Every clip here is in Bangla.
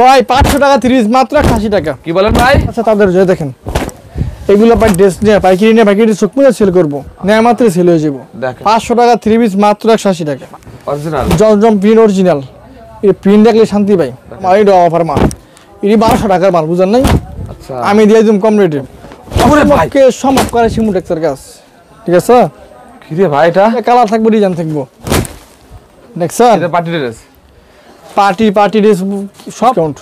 ভাই 500 টাকা 30 মাত্র 80 টাকা। কি বলেন ভাই? আচ্ছা তাদের যে দেখেন এগুলো ভাই ড্রেস নিয়ে পাইকারি নিয়ে পাইকারি চোখ মুজে সেল করবো, নেয় মাত্র সেল হয়ে যাবো। 500 টাকা 3 পিস মাত্র 180 টাকা। অরিজিনাল জমজম প্রিন্ট অরিজিনাল, এই প্রিন্ট দেখলে শান্তি পাই। আমার এটা অফার মাল, এটি 1200 টাকার মাল, বুঝেন নাই? আচ্ছা আমি দিয়ে দিম কম রেটে। আমাকে সম্ভব করে সিমুটেক্সের কাজ, ঠিক আছে? কি রে ভাই এটা? কালার থাকবে, ডিজাইন থাকবো, দেখছেন? এটা পার্টি ড্রেস, পার্টি ড্রেস সব কাউন্ট।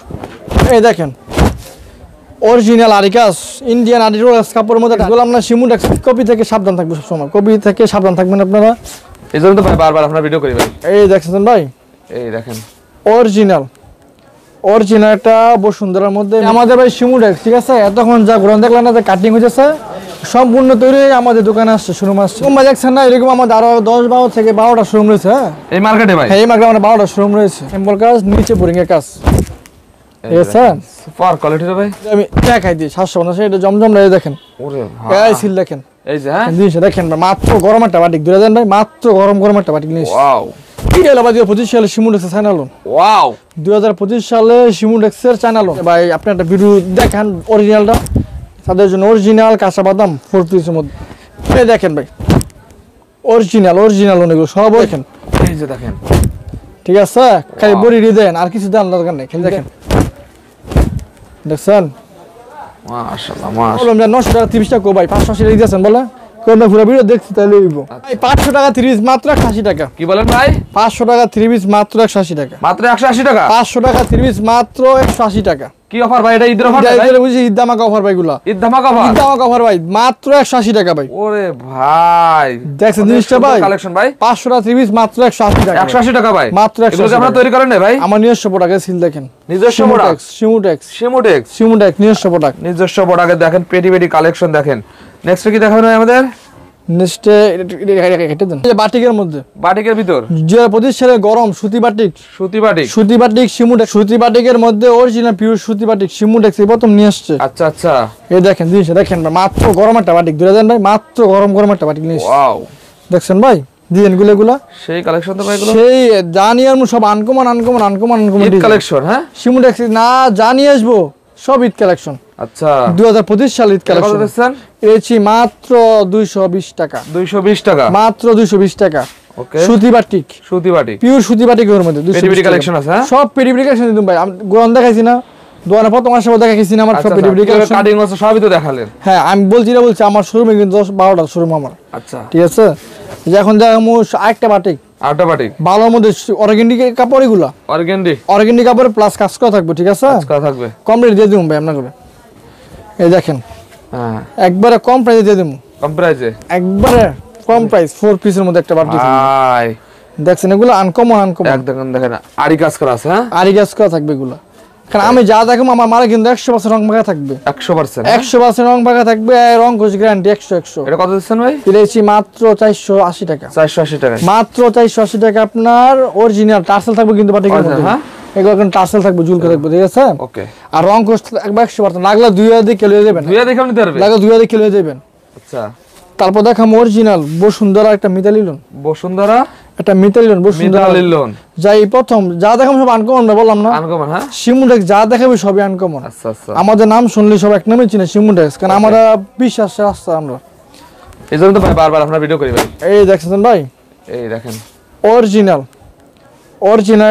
এই দেখেন অরিজিনাল আরিকাস ইন্ডিয়ান আদিবাস কাপড়ের মধ্যে বললাম না সিমুটেক্স। কপি থেকে সাবধান থাকবো সবসময়, কপি থেকে সাবধান থাকবেন আপনারা। এই জন্য তো ভাই বারবার আপনারা ভিডিও করি ভাই। এই দেখছেন ভাই, এই দেখেন অরিজিনাল একটা বসুন্ধরার মধ্যে আমাদের ভাই সিমুটেক্স, ঠিক আছে? এতক্ষণ যা গ্রহণ দেখলেন না, যে কাটিং হয়েছে সম্পূর্ণ তৈরি হয়ে আমাদের দোকানে আসছে, শোরুম আসছে। তোমরা দেখছেন না এরকম আমাদের আরো 10-12 থেকে 12টা শোরুম রয়েছে। হ্যাঁ এই মার্কেটে ভাই, এই মার্কেটে আমাদের 12টা শোরুম রয়েছে। সিম্পল কাজ, নিচে বোরিং এর কাজ, ঠিক আছে? সুপার কোয়ালিটি রে ভাই। আমি দেখাই দিই 750 এটা জমজম রে। দেখেন ওরে এই সিল দেখেন, এই যে হ্যাঁ জিনিস দেখেন মাত্র গরম একটা বাটিক 2000 ভাই, মাত্র গরম একটা বাটিক নিয়েছি। ওয়াও, এটা হলো 2025 সালে সিমুটেক্সের চ্যানেল। ওয়াও 2025 সালে সিমুটেক্সের চ্যানেল। ভাই আপনি একটা ভিডিও দেখেন অরিজিনালটা, তাদের জন্য অরিজিনাল কাঁচা বাদাম 4 পিসের মধ্যে। এই দেখেন ভাই অরিজিনাল অনেকগুলো সব দেখেন, এই যে দেখেন, ঠিক আছে? খালি বড়ি দেন, আর কিছু দেন দরকার নেই, খালি দেখেন। দেখছেন মাশাআল্লাহ মাশাআল্লাহ। বললাম যে 900 টাকা 30 টাকা ভাই, 580 টাকা দিয়েছেন বলে কোন পুরো ভিডিও দেখছি তাহলে হইব। ভাই 500 টাকা 30 মাত্র 180 টাকা। কি বলেন ভাই? 500 টাকা 3 পিস মাত্র 180 টাকা। মাত্র 180 টাকা? 500 টাকা 3 পিস মাত্র 180 টাকা। কি অফার ভাই? এটা ঈদের অফার ভাই? এটা বুঝি ঈদ ধামাকা অফার ভাই, গুলা ঈদ ধামাকা অফার, ঈদ ধামাকা অফার ভাই, মাত্র 180 টাকা ভাই। ওরে ভাই দেখছেন জিনিসটা ভাই, কালেকশন ভাই। 500 টাকা 3 পিস মাত্র 180 টাকা। 180 টাকা ভাই, মাত্র 180 এগুলো আপনারা তৈরি করেন না ভাই? আমার নিজস্ব প্রোডাক্টের সিল দেখেন, নিজস্ব প্রোডাক্ট, সিমুটেক্স নিজস্ব প্রোডাক্ট, নিজস্ব প্রোডাক্ট। দেখেন পেটি কালেকশন দেখেন। নেক্সট কি দেখাবেন ভাই আমাদের? নেক্সট এটা দেন বাটিকের মধ্যে, বাটিকের ভিতর 2025 সালে গরম সুতি বাটিক সিমুটেক্স, সুতি বাটিকের মধ্যে অরিজিনাল পিওর সুতি বাটিক সিমুটেক্স এই প্রথম নিয়ে আসছে। আচ্ছা আচ্ছা, এই দেখেন জিনিসটা দেখেন ভাই, মাত্র গরম একটা বাটিক 2000 ভাই, মাত্র গরম একটা বাটিক নিয়ে আসছে। ওয়াও দেখছেন ভাই ডিজাইন গুলো সেই কালেকশন তো ভাই, এগুলো সেই জানি আর সব আনকমন ঈদ কালেকশন। হ্যাঁ সিমুটেক্স না জানি আসবো সব ঈদ কালেকশন। আচ্ছা 2025 সাল ঈদ কালেকশন এসেছি মাত্র 220 টাকা। 220 টাকা মাত্র 220 টাকা। ওকে সুতি বাটিক পিওর সুতি বাটিকের মধ্যে পেটি কালেকশন আছে। হ্যাঁ সব পেটি কালেকশন দিলাম ভাই, আমি গোরান দেখাইছি না, দোকানে প্রথম মাসে দেখাইছি না আমার সব পেটি কালেকশন, কাটিং আছে সবই তো দেখালেন। হ্যাঁ আমি বলছি আমার শোরুমে কিন্তু 10-12টা শোরুম আমার। আচ্ছা ঠিক আছে, যে এখন দেখামু আরেকটা বাটিক, ভালোর মধ্যে অর্গানিক কাপড়, এগুলা অর্গানিক কাপড় প্লাস কাজ করা থাকবে। ঠিক আছে, কমপ্লিট দিয়ে দিবো ভাই আপনাকে। এই দেখেন একবারে কম প্রাইসে দিয়ে দিবো, একবারে কম প্রাইস 4 পিসের মধ্যে একটা বাটিক। দেখছেন এগুলো আনকমন একদম দেখেন আরি কাজ করা আছে। হ্যাঁ আরি কাজ করা থাকবে এগুলা, কারণ আমি যা দেখো আমার মালে কিন্তু 100% রং ভাঙা থাকবে, 100% রং ভাঙা থাকবে, রং কোচ গ্যারান্টি 100। এটা কত দিচ্ছেন ভাই? দিয়েছি মাত্র 480 টাকা। 480 টাকা মাত্র 480 টাকা। আপনার অরিজিনাল টার্সেল থাকবে কিন্তু বাটিকের মধ্যে। হ্যাঁ এগুলো কিন্তু টার্সেল থাকবে, ঝুলকা থাকবে। ঠিক আছে, ওকে। আর রং কোচ একবার 100%, লাগলে 2000 দিয়ে কিলো দেবেন, 2000 দিয়ে নিতে পারবে, লাগলে 2000 দিয়ে কিলো দেবেন। আচ্ছা তারপর দেখাম অরিজিনাল বসুন্ধরা একটা মিতালিলন, একটা মিতালিলন বসুন্ধরা লিলন। যাই প্রথম যা দেখাম সব আনকমন বললাম না, আনকমন। হ্যাঁ সিমুটেক্স যা দেখাবে সবই আনকমন। আচ্ছা আচ্ছা, আমাদের নাম শুনলে সব এক নামে চিনে সিমুটেক্স, কারণ আমরা বিশ্বাসের রাস্তা আমরা, এইজন্য তো ভাই বারবার আপনারা ভিডিও করি ভাই। এই দেখছেন ভাই, এই দেখেন অরিজিনাল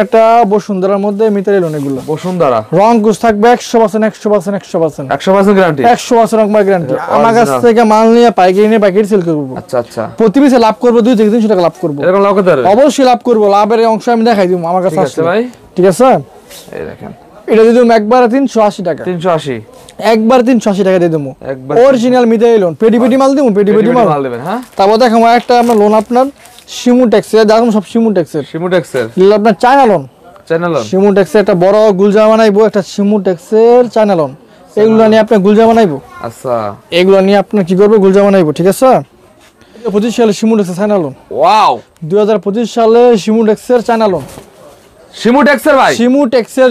একটা বসুন্ধরার মধ্যে মিতালিলন, এগুলো বসুন্ধরা রং কুচ থাকবে 100% গ্যারান্টি, 100% রং গ্যারান্টি। আমার কাছ থেকে মাল নিয়ে পাইকারি সেল করব। আচ্ছা আচ্ছা, প্রতি পিসে লাভ করব 2 থেকে 300 টাকা লাভ করব। এরকম লাভ করতে পারবে? অবশ্যই লাভ করব, লাভের অংশ আমি দেখাই দিব আমার কাছে আছে ভাই। ঠিক আছে, এই দেখেন এটা দিয়ে দেব একবারে 380 টাকা, 380 একবার 380 টাকা দিয়ে দেব। অরিজিনাল মিতালিলন পেটি মাল দেব, পেটি মাল দেবেন। হ্যাঁ তারপর দেখাবো একটা আমরা লোন আপনার সিমুটেক্সের, দেখুন সব সিমুটেক্সের আপনার চায়না লোন, সিমুটেক্সের একটা বড় গুলজা বানাইবো, একটা সিমুটেক্সের চায়না লোন। এগুলো নিয়ে আপনি গুলজা বানাইবো। আচ্ছা এগুলো নিয়ে আপনি কি করবে? গুলজা বানাইবো। ঠিক আছে, 2025 সালে সিমুটেক্সের চায়না লোন। ওয়াও 2025 সালে সিমুটেক্সের চায়না লোন, সিমুটেক্সের ভাই, সিমুটেক্সের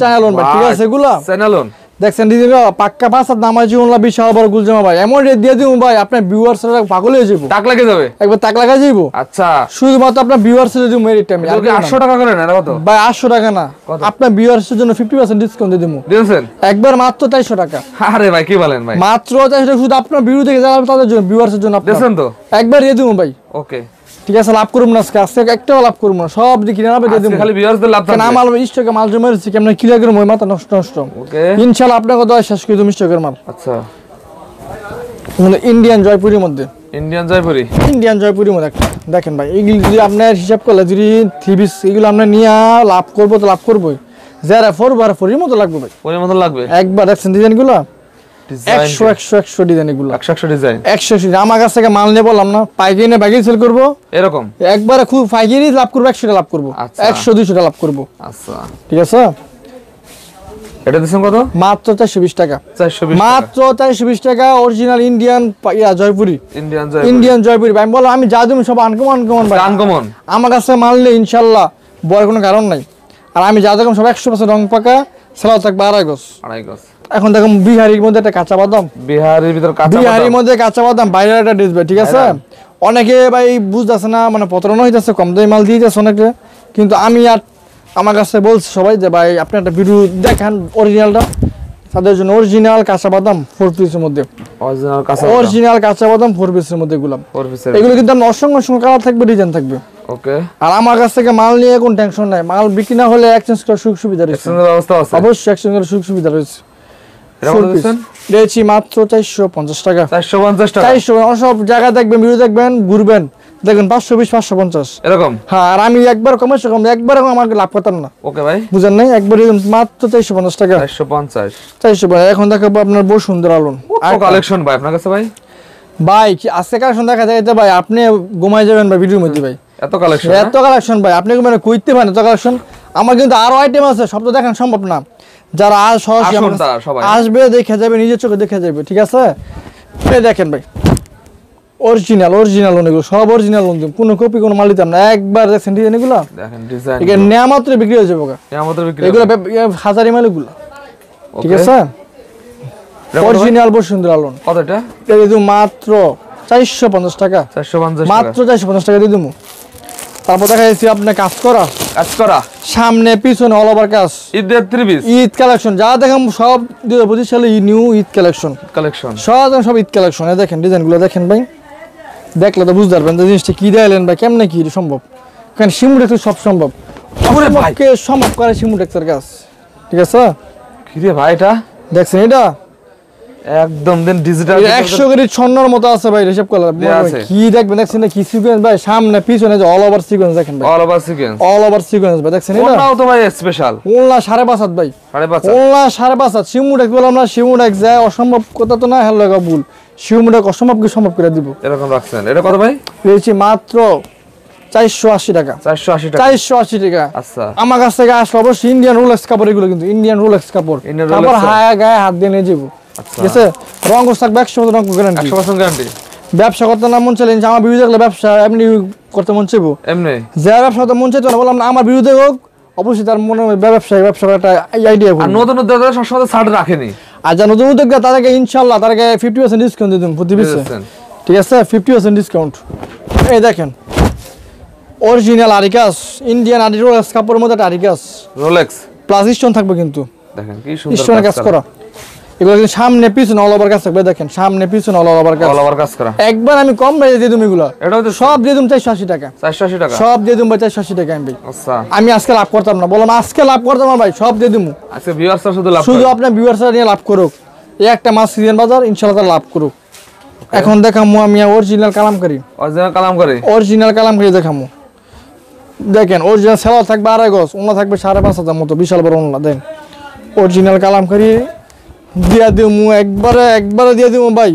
চায়না লোন ভাই। ঠিক আছে, এগুলো চায়না লোন দেখছেন ডিজাইন পাক্কা 5 হাত নামাজি ওন্না বিশাল বড় গুলজামা ভাই এমন রেট দিয়ে দিমু ভাই আপনার ভিউয়ার্সরা পাগল হয়ে যাবে টাক লাগে যাবে একবার টাক লাগা যাইব আচ্ছা শুধুমাত্র আপনার ভিউয়ার্সের জন্য এই রেটটা আমি আর 800 টাকা করে না কত ভাই 800 টাকা না আপনার ভিউয়ার্সের জন্য 50% ডিসকাউন্ট দিয়ে দিমু দিয়েছেন একবার মাত্র 400 টাকা আরে ভাই কি বলেন ভাই মাত্র 400 টাকা শুধু আপনার ভিডিও দেখে যারা তাদের জন্য ভিউয়ার্সের জন্য আপনি দিয়েছেন তো একবার দিয়ে দিমু ভাই ওকে ঠিক আছে লাভ করুম না আজকে একটাও লাভ করুম না সব দিকে না দিয়ে দিমু খালি ভিউয়ার্সদের লাভ থাকবে না মাল স্টকে মাল জমা রয়েছে কেমন ক্লিয়ার করে মই মাথা নষ্ট ওকে ইনশাআল্লাহ আপনাকে দয়া শেষ করে দিমু স্টকের মাল আচ্ছা ইন্ডিয়ান জয়পুরের মধ্যে ইন্ডিয়ান জয়পুরি মধ্যে একটা দেখেন ভাই এইগুলো যদি আপনার হিসাব করলে যদি থ্রিপিস এগুলো আমরা নিয়ে লাভ করবো তো লাভ করবোই যারা ফোরের মতো লাগবে ভাই ফোরের মতো লাগবে একবার দেখছেন ডিজাইনগুলো 100 ডিজাইন এগুলো 100 ডিজাইন 100 আমার কাছ থেকে মাল নিয়ে বললাম না পাইকারি না বাকি সেল করবো এরকম একবারে খুব পাইকারি লাভ করবো 100 টাকা লাভ করবো 100-200 টাকা লাভ করবো আচ্ছা ঠিক আছে এটা দিছেন কত মাত্র 420 টাকা 420 মাত্র 420 টাকা original Indian Jaipuri Indian Jaipuri আমি বললাম আমি যা দিমু সব আনকমন ভাই আনকমন আমার কাছে মানলে ইনশাআল্লাহ বড় কোনো কারণ নাই আর আমি যা দেখলাম সব 100% রং পাকা সেলাও থাকবে 2.5 গজ এখন দেখো বিহারির মধ্যে একটা কাঁচা বাদাম বিহারির মধ্যে কাঁচা বাদাম বাইরের একটা ড্রেস ভাই ঠিক আছে অনেকে ভাই বুঝতেছে না মানে প্রতারণা হইতেছে কম দামি মাল দিয়ে যাচ্ছে অনেকে কিন্তু আমি আর আমার কাছে বলছে সবাই যে ভাই আপনি একটা ভিডিও দেখান অরিজিনালটা তাদের জন্য অরিজিনাল কাঁচা বাদাম 4 পিসের মধ্যে অরিজিনাল কাঁচা বাদাম 4 পিসের মধ্যে এগুলো কিন্তু আপনার অসংখ্য কালার থাকবে ডিজাইন থাকবে ওকে আর আমার কাছ থেকে মাল নিয়ে কোনো টেনশন নাই মাল বিক্রি না হলে এক্সচেঞ্জ করার সুযোগ সুবিধা রয়েছে অবশ্যই এক্সচেঞ্জ করার সুযোগ সুবিধা রয়েছে মাত্র 450 টাকা 450 সব জায়গা দেখবেন ভিডিও দেখবেন ঘুরবেন দেখবেন 520 550 এরকম হ্যাঁ আর আমি একবার কম আমাকে লাভ করতাম না ওকে ভাই বুঝেন নাই একবার মাত্র 450 টাকা 450 এখন দেখাবো আপনার বহু সুন্দর আলোন আর কালেকশন ভাই আপনার কাছে ভাই কি আজকে কালেকশন দেখা যায় ভাই আপনি ঘুমাই যাবেন ভাই ভিডিওর মধ্যে ভাই এত কালেকশন ভাই আপনি মানে কইতে পারেন এত কালেকশন আমার কিন্তু আরো আইটেম আছে সব তো দেখানো সম্ভব না যারা আজ সরাসরি আসবে দেখে যাবে নিজের চোখে দেখে যাবে ঠিক আছে দেখেন ভাই অরিজিনাল অনেকগুলো সব অরিজিনাল কোনো কপি কোনো মাল দিতাম না একবার দেখছেন ডিজাইন এগুলো দেখেন নেয়া মাত্র বিক্রি হয়ে যাবে এগুলো হাজারি মাল এগুলো ঠিক আছে অরিজিনাল বসুন্ধরা আলোন কতটা এটা মাত্র 450 টাকা মাত্র 450 টাকা দিয়ে দেবো তারপর দেখা যাচ্ছে আপনার কাজ করা সামনে পিছনে অল ওভার কাজ ঈদ কালেকশন যা দেখাম সব 2025 সালে নিউ ঈদ কালেকশন সব ঈদ কালেকশন দেখেন ডিজাইনগুলো দেখেন ভাই দেখলে তো বুঝতে পারবেন জিনিসটা কি দিলেন ভাই কেমনে কি সম্ভব কারণ সিমুটেক্স সব সম্ভব সম্ভব করে সিমুটেক্সের কাজ ঠিক আছে কি রে ভাই এটা দেখছেন এটা একদম দেন ডিজিটাল 100 গ্রেড স্বর্ণের মতো আছে ভাই হিসাব করলে কি দেখবেন দেখছেন না কি সিকোয়েন্স ভাই সামনে পিছনে যে অল ওভার সিকোয়েন্স দেখেন ভাই অল ওভার সিকোয়েন্স ভাই দেখছেন এটা ওনাও তো ভাই স্পেশাল ওলা 5.5 ভাই 5.5 ওলা 5.5 সিমুটেক্স বললাম না সিমুটেক্স যায় অসম্ভব কথা তো না হ্যালো ভুল সিমুটেক্স অসম্ভব কি সম্ভব করে দিব এরকম রাখছেন এটা কত ভাই পেয়েছি মাত্র 480 টাকা 480 টাকা আচ্ছা আমার কাছ থেকে আসলে অবশ্যই ইন্ডিয়ান রোলেক্স কাপড় এগুলো কিন্তু ইন্ডিয়ান রোলেক্স কাপড় তারপর হায়া গায়ে হাত দিয়ে নিয়ে যাবো ঠিক আছে রং থাকবে 100% রং গ্যারান্টি 100% গ্যারান্টি ব্যবসা করতে না মন চাইলে আমার বিরুদ্ধে দেখলে ব্যবসা এমনি করতে মন চাইবো এমনি যারা ব্যবসা করতে মন চাইতো না বললাম না আমার বিরুদ্ধে হোক অবশ্যই তার মনে ব্যবসা একটা আইডিয়া আর নতুন উদ্যোক্তা সবসময় ছাড় রাখেনি আর যা নতুন উদ্যোক্তা তাদেরকে ইনশাআল্লাহ তাদেরকে 50% ডিসকাউন্ট দিয়ে দেব প্রতি পিসে ঠিক আছে 50% ডিসকাউন্ট এই দেখেন অরিজিনাল আরিকাস ইন্ডিয়ান রোলেক্স কাপড়ের মধ্যে একটা আরিকাস রোলেক্স প্লাস স্টোন থাকবে কিন্তু দেখেন কি সুন্দর স্টোনের কাজ করা এগুলো কিন্তু সামনে পিছনে অল ওভার কাজ থাকবে দেখেন সামনে পিছনে অল ওভার কাজ করা একবার আমি কম রেটে দিয়ে দিই এগুলো এটা তো সব দিয়ে দিই 480 টাকা সব দিয়ে দিই 480 টাকা আমি আচ্ছা আমি আজকে লাভ করতাম না বললাম আজকে লাভ করতাম না ভাই সব দিয়ে দিমু আজকে ভিউয়ার্সরা শুধু আপনার ভিউয়ার্সরা নিয়ে লাভ করুক এই একটা মাস সিজন বাজার ইনশাআল্লাহ লাভ করুক এখন দেখামু আমি অরিজিনাল কালামকারী দেখামু দেখেন অরিজিনাল সেলার থাকবে 2.5 গজ ওনা থাকবে 5.5 মতো বিশাল বড় ওনা দেন অরিজিনাল কালামকারী দিয়া দিমু একবারে দিয়া দিমু ভাই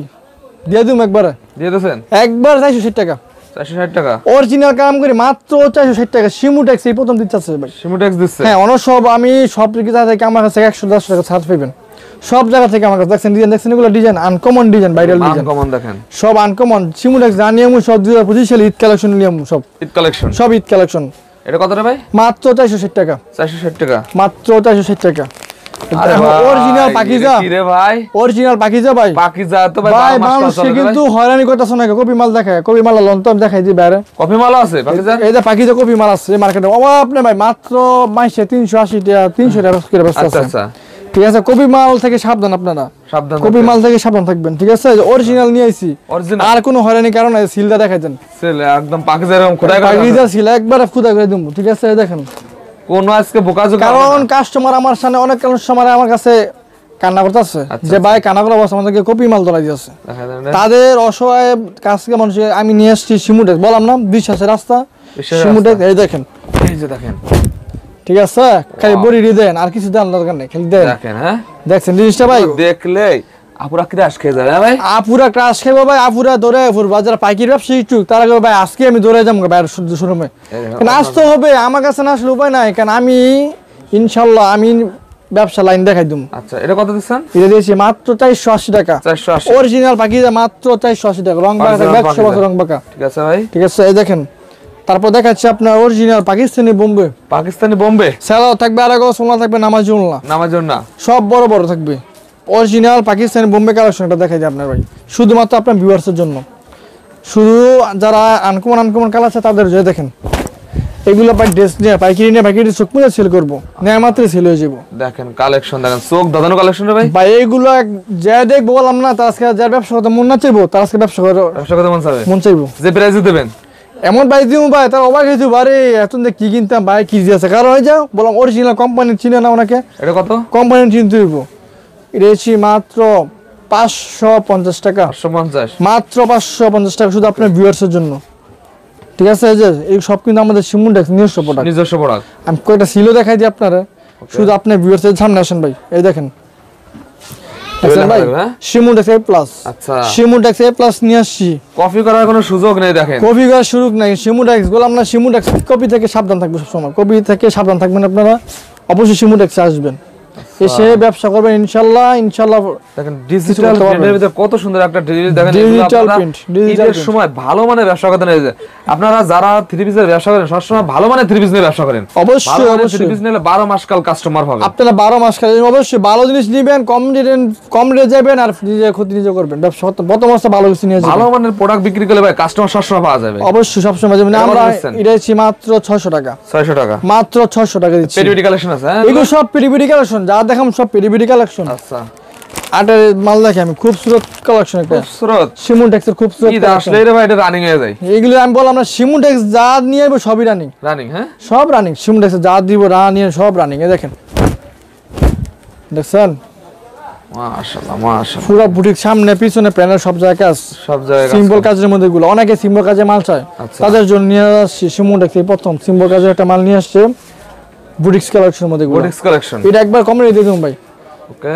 দিয়া দিমু একবারে দিয়ে দেন একবার 460 টাকা অরিজিনাল কালামকারী মাত্র 460 টাকা সিমুটেক্স এই প্রথম দিচ্ছে ভাই সিমুটেক্স দিচ্ছে হ্যাঁ অন্য সব আমি সব জায়গা থেকে আমার কাছে 110 টাকা ছাড় পাবেন সব জায়গা থেকে আমার কাছে দেখছেন এগুলো design uncommon design viral design uncommon দেখেন সব আনকমন সিমুটেক্স জানিয়ামু সব 2025 সালে ঈদ কালেকশন নিয়ামু সব ঈদ কালেকশন এটা কত রে ভাই মাত্র 460 টাকা মাত্র 460 টাকা অরিজিনাল পাকিজা কি রে ভাই, অরিজিনাল পাকিজা ভাই, পাকিজা তো ভাই মানুষ কিন্তু হয়রানি করতেছ না। কপি মাল দেখায়, কপি মাল লন তো দেখাই দি বাইরে কপি মাল আছে পাকিজা, এই যে পাকিজা কপি মাল আছে মার্কেটে আপনি ভাই মাত্র 380 টাকা 300 টাকা করে ব্যস্ত আছে। আচ্ছা ঠিক আছে, কপি মাল থেকে সাবধান, আপনারা সাবধান, কপি মাল থেকে সাবধান থাকবেন। ঠিক আছে, অরিজিনাল নিয়ে আইছি, আর কোনো হয়রানি কারণ নাই। সিলটা দেখাইতেন, সিল একদম পাকিজা এরকম খোদাই করে, পাকিজা সিল একবার খোদাই করে দেব। ঠিক আছে, দেখেন কোন আজকে বোকাজো, কারণ কাস্টমার আমার সামনে অনেক কাস্টমার আমার কাছে কান্না করতেছে যে ভাই কানাগুলো বস আমাদেরকে কপি মাল ধরাই দিয়েছে। তাদের অসহায় কাজকে মানুষ আমি নিয়ে আসছি শিমুটেক, বললাম না বিশ্বাসের রাস্তা শিমুটেক। এই দেখেন, এই যে দেখেন, ঠিক আছে, খালি বড়ি দেন আর কিছু দেন দরকার নেই, খালি দেন। দেখেন, হ্যাঁ দেখছেন জিনিসটা ভাই, দেখলে আপুরা ক্রাশ খেয়ে যাবে ভাই, আপুরা ক্রাশ খেয়ে ভাই, আপুরা দৌড়ে ফুরবা। যারা পাইকারি ব্যবসা ইচ্ছুক তারা ভাই আজকে আমি দৌড়ে যাবো বাইরের শোরুমে, কারণ আসতে হবে আমার কাছে, না আসলে উপায় নাই, কারণ আমি ইনশাল্লাহ আমি ব্যবসা লাইন দেখাই দিম। আচ্ছা এটা কত দিচ্ছেন? এটা দিয়েছি মাত্র 480 টাকা, 480 অরিজিনাল পাকিজা, মাত্র 480 টাকা, রং বাঁকা 100 বছর রং বাঁকা। ঠিক আছে ভাই, ঠিক আছে, এই দেখেন। তারপর দেখাচ্ছি আপনার অরিজিনাল পাকিস্তানি বোম্বে, পাকিস্তানি বোম্বে সেলাও থাকবে, আর আগো সোনা থাকবে, নামাজুল না সব বড় বড় থাকবে। অরিজিনাল পাকিস্তানি বোম্বে কালেকশনটা দেখাই দিই আপনার ভাই, শুধুমাত্র আপনার ভিউয়ার্সের জন্য, শুধু যারা আনকমন কালার আছে তাদের জন্য। দেখেন এগুলো ভাই ড্রেস নিয়ে পাইকারি চোখ মুজে সেল করবো, নেয় মাত্র সেল হয়ে যাবো। দেখেন কালেকশন, দেখেন চোখ দাদানো কালেকশন ভাই, ভাই এইগুলো যা দেখবো বললাম না, তার আজকে যার ব্যবসা করতে মন না চাইবো, তার আজকে ব্যবসা করতে মন চাইবো, যে প্রাইস দেবেন এমন প্রাইস দিব ভাই, তার অবাক হয়ে যাবো, আরে এত কি কিনতাম ভাই, কি আছে কারণ হয়ে যাও বললাম অরিজিনাল কোম্পানির চিনে না ওনাকে। এটা কত কোম্পানির চিনতে হইব? এটা মাত্র 550 টাকা, 550 মাত্র 550 টাকা শুধু আপনার ভিউয়ার্সের জন্য। ঠিক আছে, এই সব কিন্তু আমাদের শিমুটেক্স নিজস্ব প্রোডাক্ট। আমি কয়টা সিলও দেখাই দিই আপনারা, শুধু আপনার ভিউয়ার্সের সামনে আসেন ভাই। এই দেখেন ভাই শিমুটেক্স A+, আচ্ছা শিমুটেক্স A+ নিয়ে আসছি, কপি করার কোনো সুযোগ নেই। দেখেন কপি করার সুযোগ নাই, শিমুটেক্স বললাম না, শিমুটেক্স কপি থেকে সাবধান থাকবে সবসময়, কপি থেকে সাবধান থাকবেন আপনারা, অবশ্যই শিমুটেক্সে আসবেন, এসে ব্যবসা করবেন ইনশাআল্লাহ। দেখেন ডিজিটাল প্রিন্টের ভিতরে কত সুন্দর একটা ডিজাইন, দেখেন ডিজিটাল প্রিন্ট, ডিজিটাল সময় ভালো মানের ব্যবসা করতে নেই। আপনারা যারা থ্রি পিসের ব্যবসা করেন সব সময় ভালো মানের থ্রি পিস নিয়ে ব্যবসা করেন, অবশ্যই থ্রি পিস নিলে 12 মাস কাল কাস্টমার হবে, আপনারা 12 মাস কাল অবশ্যই ভালো জিনিস নেবেন, কম রেটে যাবেন, আর নিজে ক্ষতি নিজে করবেন। ব্যবসা প্রথম অবস্থা ভালো কিছু নিয়ে যাবেন, ভালো মানের প্রোডাক্ট বিক্রি করলে ভাই কাস্টমার সবসময় পাওয়া যাবে, অবশ্যই সবসময় যাবেন। আমরা এটা দিচ্ছি মাত্র 600 টাকা, 600 টাকা মাত্র 600 টাকা দিচ্ছি। পেডিবিডি কালেকশন আছে, হ্যাঁ এগুলো সব পেডিবিডি কালেকশন, যা দেখাম সব পেডিবিডি কালেকশন। আচ্ছা আটার মাল দেখে আমি খুবসুরত কালেকশন, একটা খুবসুরত শিমুটেক্সের খুবসুরত কি আসলে রে ভাই, এটা রানিং হয়ে যায়। এগুলো আমি বললাম না, শিমুটেক্স যা নিয়ে আইবো সবই রানিং, হ্যাঁ সব রানিং, শিমুটেক্স যা দিব রানিং সব রানিং। এই দেখেন, দেখছেন মাশাআল্লাহ মাশাআল্লাহ, পুরো বুটিক সামনে পিছনে প্যানেল সব জায়গায় কাজ, সব জায়গায় সিম্পল কাজের মধ্যে এগুলো, অনেকে সিম্পল কাজে মাল চায়, তাদের জন্য নিয়ে আসছি শিমুটেক্স প্রথম সিম্পল কাজের একটা মাল নিয়ে আসছে, বুটিক্স কালেকশনের মধ্যে বুটিক্স কালেকশন। এটা একবার কম রেটে দিয়ে দিন ভাই, ওকে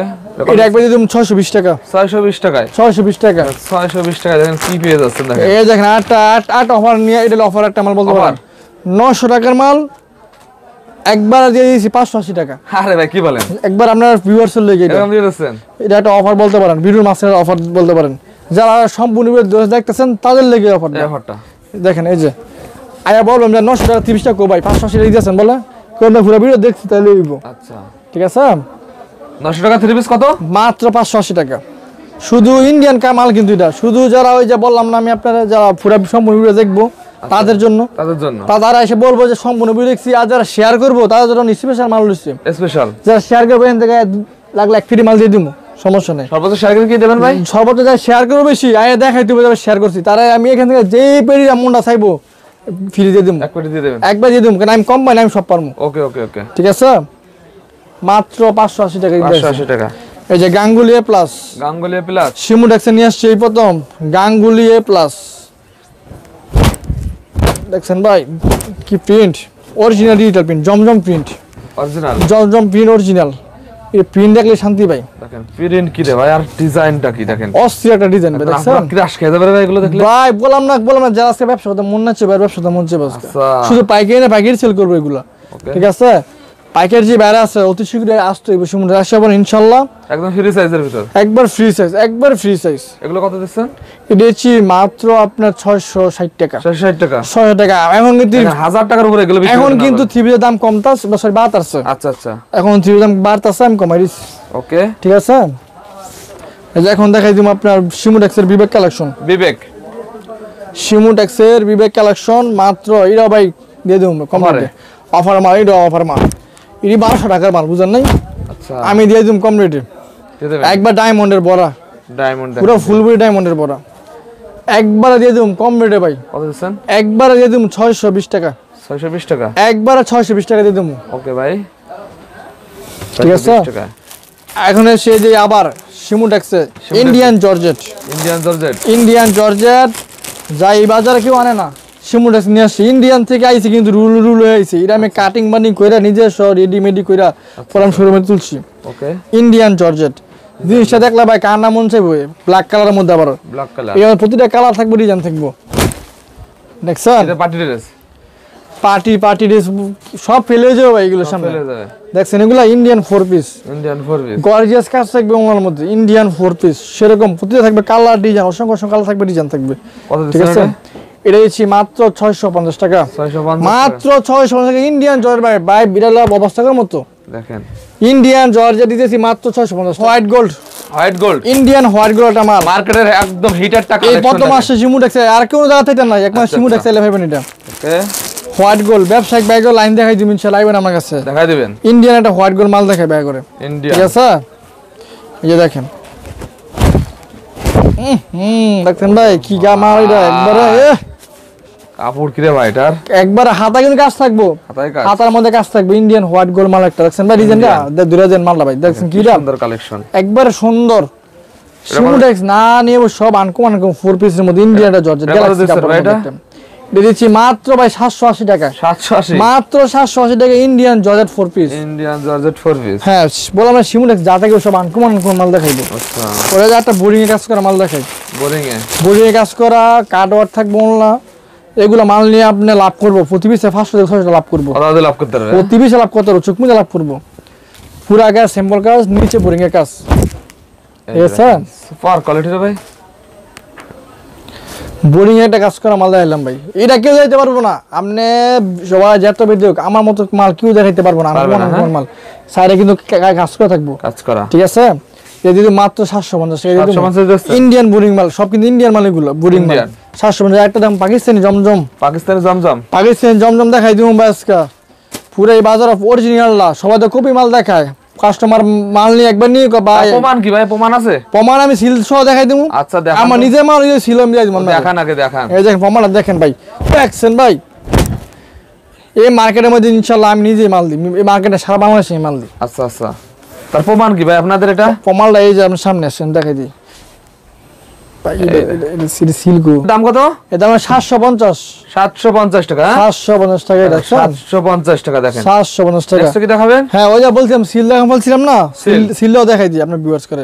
এটা একবার দিয়ে দিন 620 টাকা, 620 টাকায়, 620 টাকা, 620 টাকা। দেখেন কি পেয়ে যাচ্ছেন, দেখেন এই দেখেন আট অফার নিয়ে, এটা অফার একটা মাল বলতে পারেন 900 টাকার মাল একবার দিয়ে দিয়েছি 580 টাকা। আরে ভাই কি বলেন, একবার আপনার ভিউয়ার্সের লেগে এটা দিয়ে দিয়েছেন, এটা একটা অফার বলতে পারেন, ভিডিওর মাঝখানে অফার বলতে পারেন, যারা সম্পূর্ণ ভিডিও দেখতেছেন তাদের লেগে অফারটা। দেখেন এই যে আয়া বললাম যে 900 টাকা 30 টাকা ভাই 580 টাকা দিয়েছেন বলে, কোন পুরো ভিডিও দেখছি তাহলে লইব। আচ্ছা ঠিক আছে, 900 টাকা 3 পিস কত, মাত্র 580 টাকা, শুধু ইন্ডিয়ান কামাল। কিন্তু এটা শুধু যারা ওই যে বললাম না আমি আপনারা, যারা পুরো সম্পূর্ণ ভিডিও দেখবো তাদের জন্য, তারা এসে বলবো যে সম্পূর্ণ ভিডিও দেখছি, আর যারা শেয়ার করবো তাদের জন্য স্পেশাল মাল হচ্ছে, স্পেশাল যারা শেয়ার করবে এখান থেকে লাগলে এক ফ্রি মাল দিয়ে দিব, সমস্যা নেই। সর্বোচ্চ শেয়ার করে কি দেবেন ভাই, সর্বোচ্চ যারা শেয়ার করবে বেশি আয় দেখাই দিব যারা শেয়ার করছি, তারা আমি এখান থেকে যেই পেরি মনটা চাইবো ফ্রি দিয়ে দিব, এক পেরি দিয়ে দেবেন, একবার দিয়ে দিব, কারণ আমি কোম্পানি আমি সব পারবো। ওকে ওকে ওকে ঠিক আছে, মাত্র 580 টাকা, 580 টাকা। এই যে গাঙ্গুলি A+, গাঙ্গুলি A+, শিমুটেক্সে নিয়ে আসছে এই প্রথম গাঙ্গুলি A+, দেখছেন ভাই কি প্রিন্ট, অরিজিনাল ডিজিটাল প্রিন্ট, জমজম প্রিন্ট, অরিজিনাল জমজম প্রিন্ট অরিজিনাল। এই প্রিন্ট দেখলে শান্তি ভাই, দেখেন প্রিন্ট কি রে ভাই, আর ডিজাইনটা কি দেখেন, অস্থির একটা ডিজাইন ভাই, দেখছেন ক্রাশ খেয়ে যাবে ভাই এগুলো দেখলে। ভাই বললাম না যারা আজকে ব্যবসা করতে মন নাচ্ছে ভাই, ব্যবসা করতে মন চাইবে, শুধু পাইকারি না পাইকারি সেল করবে এগুলো। ঠিক আছে, পাইকারি যে বাইরে আছে অতি শীঘ্রই আসতে হবে শিমুর আসে আবার ইনশাআল্লাহ একদম ফ্রি সাইজের ভিতর একবার ফ্রি সাইজ একবার ফ্রি সাইজ এগুলো কত দিচ্ছেন এটা হচ্ছে মাত্র আপনার 660 টাকা 660 টাকা 600 টাকা এখন কিন্তু 1000 টাকার উপরে এগুলো বিক্রি এখন কিন্তু থ্রিপির দাম কমতাছে বা সরি বাড়তাছে আচ্ছা আচ্ছা এখন থ্রিপির দাম বাড়তাছে আমি কমাই দিচ্ছি ওকে ঠিক আছে এই যে এখন দেখাই দিম আপনার শিমুটেক্সের বিবেক কালেকশন শিমুটেক্সের বিবেক কালেকশন মাত্র এরা ভাই দিয়ে দেব কমারে অফার মাল এটা অফার মাল এটি 1200 টাকার মাল বুঝেন নাই আচ্ছা আমি দিয়ে দিম কম রেটে একবার ডায়মন্ডের বড়া পুরো ফুলবুড়ি ডায়মন্ডের বড়া একবার দিয়ে দিম কম রেটে ভাই কত দিচ্ছেন একবার দিয়ে দিম 620 টাকা 620 টাকা একবার 620 টাকা দিয়ে দিম ওকে ভাই ঠিক আছে এখন সে যে আবার শিমুটেক্সে ইন্ডিয়ান জর্জেট যাই বাজারে কেউ আনে না শিমুটেক্স নিয়ে আসছে ইন্ডিয়ান থেকে আইছে কিন্তু রুল হয়ে আইছে এটা আমি কাটিং বানিং কইরা নিজস্ব রেডিমেডি কইরা ফরাম শোরুমে তুলছি ওকে ইন্ডিয়ান জর্জেট জিনিসটা দেখলা ভাই কার নাম মন চাইবো ব্ল্যাক কালারের মধ্যে আবার ব্ল্যাক কালার এই প্রতিটা কালার থাকবে ডিজাইন থাকবো দেখছেন এটা পার্টি ড্রেস সব ফেলে যাবে ভাই এগুলো সামনে দেখছেন এগুলো ইন্ডিয়ান 4 পিস গর্জিয়াস কাজ থাকবে ওনার মধ্যে ইন্ডিয়ান 4 পিস সেরকম প্রতিটা থাকবে কালার ডিজাইন অসংখ্য কালার থাকবে ডিজাইন থাকবে ঠিক আছে এটা দিচ্ছি মাত্র 650 টাকা মাত্র 650 টাকা ইন্ডিয়ান জর্জেট ভাই বিড়াল অবস্থার মতো দেখেন ইন্ডিয়ান জর্জেট দিতেছি মাত্র 650 white gold Indian white gold আমার মার্কেটের একদম হিটার টাকা এই প্রথম মাসে শিমুটেক্স আর কোন জায়গা থেকে না এক মাস শিমুটেক্স এলে ভাবেন এটা ওকে হোয়াইট গোল্ড ব্যবসায়িক ব্যাগ লাইন দেখাই দিবেন ইনশাআল্লাহ আইবেন আমার কাছে দেখাই দিবেন ইন্ডিয়ান একটা হোয়াইট গোল্ড মাল দেখাই ব্যাগ করে ইন্ডিয়া ঠিক আছে এই যে দেখেন দেখেন ভাই কি গা মাল এটা একবারে কাপড় কি রে ভাই এটার একবারে হাতা কিন্তু কাজ থাকবো হাতার মধ্যে কাজ থাকবে ইন্ডিয়ান হোয়াইট গোল্ড মাল একটা দেখছেন ভাই ডিজাইনটা 2000 মাল ভাই দেখছেন কি সুন্দর কালেকশন একবারে সুন্দর শিমুটেক্স না নিয়ে সব আনকমন 4 পিসের মধ্যে ইন্ডিয়ানটা জর্জেট গ্যালাক্সি কাপড় এটা দিচ্ছি মাত্র ভাই 780 টাকা মাত্র 780 টাকা ইন্ডিয়ান জর্জেট 4 পিস হ্যাঁ বললাম না শিমুটেক্স যা থাকে সব আনকমন মাল দেখাইবো আচ্ছা ওরা যে একটা বোরিং এ কাজ করা মাল দেখাই বোরিং এ কাজ করা কাট ওয়ার্ক থাকবো না এগুলা মাল নিয়ে আপনি লাভ করবো প্রতি পিসে 500 থেকে 600 লাভ করবো লাভ করতে পারবে প্রতি পিসে লাভ করতে পারবো চোখ মুজে লাভ করবো পুরা কাজ স্যাম্পল কাজ নিচে বোরিং এর কাজ এসা সুপার কোয়ালিটির ভাই বোরিং একটা কাজ করা মাল দেখাইলাম ভাই এটা কেউ যাইতে পারবো না আপনি সবাই যত ভিডিও আমার মতো মাল কেউ দেখাইতে পারবো না আমার মাল সাইডে কিন্তু কাজ করা থাকবো কাজ করা ঠিক আছে এই দিদি মাত্র 750 টাকা ইন্ডিয়ান বোরিং মাল সব কিন্তু ইন্ডিয়ান মাল এগুলো বোরিং মাল 750 একটা দাম পাকিস্তানি জমজম দেখাই দিমু বাসকা পুরো এই বাজার অরিজিনাল না সবাই তো কপি মাল দেখায় কাস্টমার মাল নিয়ে একবার নিয়ে ভাই প্রমাণ কি ভাই প্রমাণ আছে প্রমাণ আমি সিল সহ দেখাই দিমু আচ্ছা দেখেন আমার নিজের মাল এই সিল আমি দিমু দেখান আগে দেখান এই দেখেন প্রমাণ দেখেন ভাই দেখছেন ভাই এই মার্কেটের মধ্যে ইনশাআল্লাহ আমি নিজেই মাল দিই এই মার্কেটে সারা বাংলাদেশে মাল দিই আচ্ছা আচ্ছা তার প্রমাণ কি ভাই আপনাদের এটা প্রমাণটা এই যে আপনার সামনে আসেন দেখাই দিই ভাই এটা সিলকো দাম কত এর দাম 750 টাকা 750 টাকা এটা 750 টাকা দেখেন 750 টাকা কি দেখাবেন হ্যাঁ ওই যে বলছিলাম সিল দেখা বলছিলাম না সিলও দেখাই দিই আপনার ভিউয়ার্স করে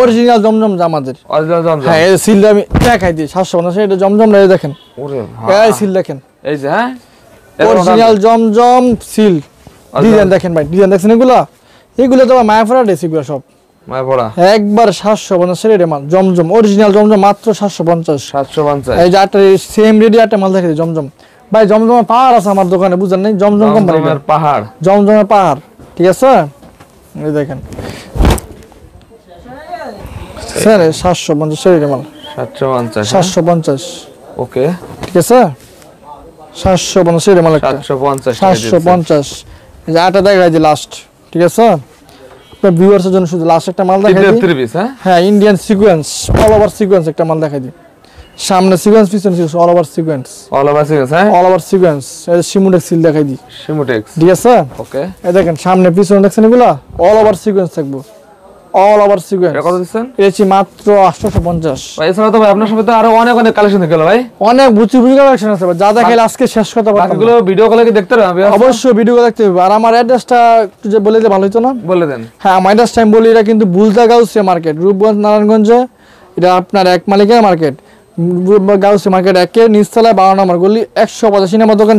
অরিজিনাল জমজম আমাদের অরিজিনাল জমজম হ্যাঁ এই সিল আমি দেখাই দিই 750 এটা জমজম রে দেখেন ওরে এই সিল দেখেন এই যে হ্যাঁ অরিজিনাল জমজম সিল ডিজাইন দেখেন ভাই ডিজাইন দেখছেন এগুলো তো মায়াফড়া ড্রেস এগুলো সব মায়াফড়া একবার 750 এর মাল জমজম অরিজিনাল জমজম মাত্র 750 এই যে একটা সেম রেডি একটা মাল দেখে জমজম ভাই জমজমের পাহাড় আছে আমার দোকানে বুঝেন নাই জমজম কোম্পানির পাহাড় জমজমের পাহাড় ঠিক আছে এই দেখেন স্যার 750 এর মাল 750 ওকে ঠিক আছে 750 এর মাল একটা 750 এই যে আটা দেখাই যে লাস্ট ঠিক আছে আপনার ভিউয়ার্সের জন্য শুধু লাস্ট একটা মাল দেখাই দিই হ্যাঁ Indian sequence all over sequence একটা মাল দেখাই দিই সামনে সিকোয়েন্স পিছনে সিকোয়েন্স অল ওভার সিকোয়েন্স হ্যাঁ অল ওভার সিকোয়েন্স এই শিমুটেক্স সিল দেখাই দিই শিমুটেক্স ঠিক আছে ওকে এই দেখেন সামনে পিছনে দেখছেন এগুলা অল ওভার সিকোয়েন্স থাকবে অল ওভার সিকোয়েন্স কত দিচ্ছেন এসি মাত্র 850 ভাই এছাড়া তো ভাই আপনার সাথে তো আরো অনেক কালেকশন দেখলো ভাই অনেক বুচি কালেকশন আছে যা দেখাইলে আজকে শেষ কথা বলবো বাকিগুলো ভিডিও কলে কি দেখতে হবে অবশ্যই ভিডিও কলে দেখতে হবে আর আমার অ্যাড্রেসটা একটু যে বলে দিলে ভালো হতো না বলে দেন হ্যাঁ আমার অ্যাড্রেস টাইম বলি এটা কিন্তু বুলতা গাউসিয়া মার্কেট রূপগঞ্জ নারায়ণগঞ্জে এটা আপনার এক মালিকের মার্কেট গাউসিয়া মার্কেট একে নিচতলায় 12 নম্বর গলি 185 নম্বর দোকান